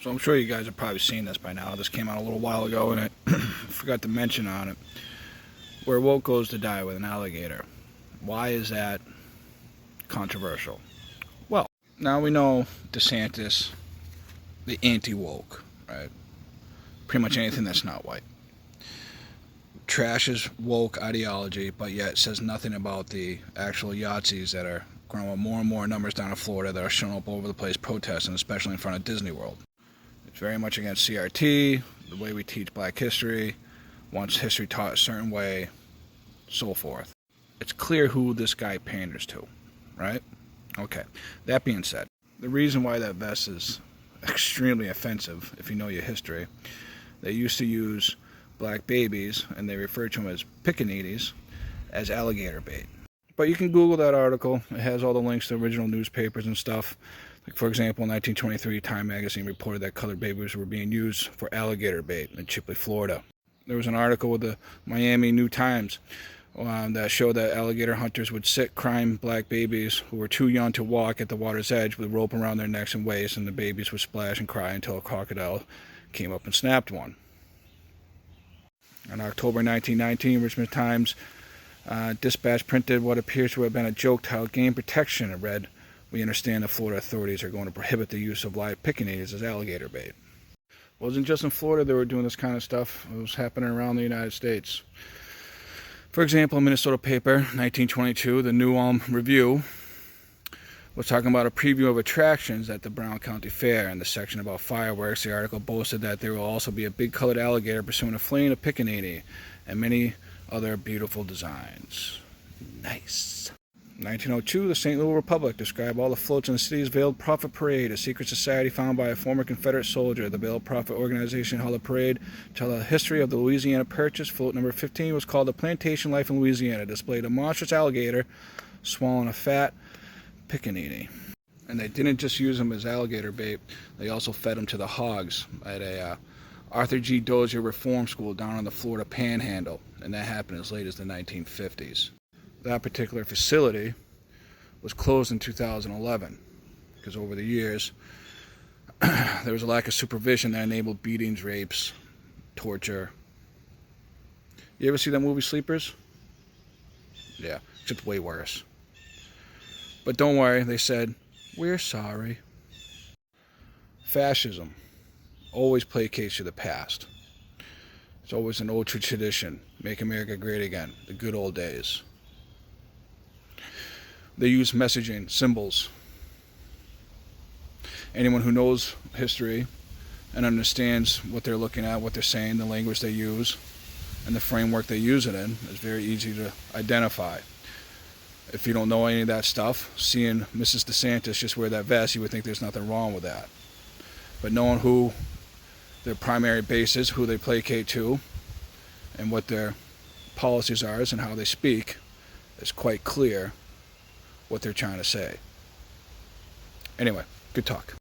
So I'm sure you guys have probably seen this by now. This came out a little while ago, and I forgot to mention on it. Where woke goes to die with an alligator. Why is that controversial? Well, now we know DeSantis, the anti-woke, right? Pretty much anything that's not white. Trashes woke ideology, but yet says nothing about the actual Yahtzees that are growing more and more numbers down in Florida that are showing up all over the place protesting, especially in front of Disney World. It's very much against CRT, the way we teach black history, wants history taught a certain way, so forth. It's clear who this guy panders to, right? Okay, that being said, the reason why that vest is extremely offensive, if you know your history, they used to use black babies, and they referred to them as pickaninnies, as alligator bait. But you can Google that article. It has all the links to original newspapers and stuff. Like, for example, in 1923, Time magazine reported that colored babies were being used for alligator bait in Chipley, Florida. There was an article with the Miami New Times that showed that alligator hunters would sit crying black babies who were too young to walk at the water's edge with a rope around their necks and waists, and the babies would splash and cry until a crocodile came up and snapped one. In October 1919, Richmond Times Dispatch printed what appears to have been a joke titled "Game Protection." It read, "We understand the Florida authorities are going to prohibit the use of live pickaninnies as alligator bait." It wasn't just in Florida they were doing this kind of stuff. It was happening around the United States. For example, a Minnesota paper, 1922, the New Ulm Review, was talking about a preview of attractions at the Brown County Fair. In the section about fireworks, the article boasted that there will also be a big colored alligator pursuing a fleeing pickaninny and many other beautiful designs. Nice. 1902, the St. Louis Republic described all the floats in the city's Veiled Prophet Parade, a secret society founded by a former Confederate soldier. The Veiled Prophet organization held a parade to tell the history of the Louisiana Purchase. Float number 15 was called The Plantation Life in Louisiana, displayed a monstrous alligator swallowing a fat pickaninny. And they didn't just use them as alligator bait, they also fed them to the hogs at a Arthur G. Dozier Reform School down on the Florida Panhandle, and that happened as late as the 1950s. That particular facility was closed in 2011 because over the years there was a lack of supervision that enabled beatings, rapes, torture. You ever see that movie Sleepers? Yeah, except way worse. But don't worry, they said, "We're sorry." Fascism always placates to the past. It's always an old tradition. Make America great again. The good old days. They use messaging, symbols. Anyone who knows history and understands what they're looking at, what they're saying, the language they use, and the framework they use it in is very easy to identify. If you don't know any of that stuff, seeing Mrs. DeSantis just wear that vest, you would think there's nothing wrong with that. But knowing who their primary base is, who they placate to, and what their policies are and how they speak, is quite clear what they're trying to say. Anyway, good talk.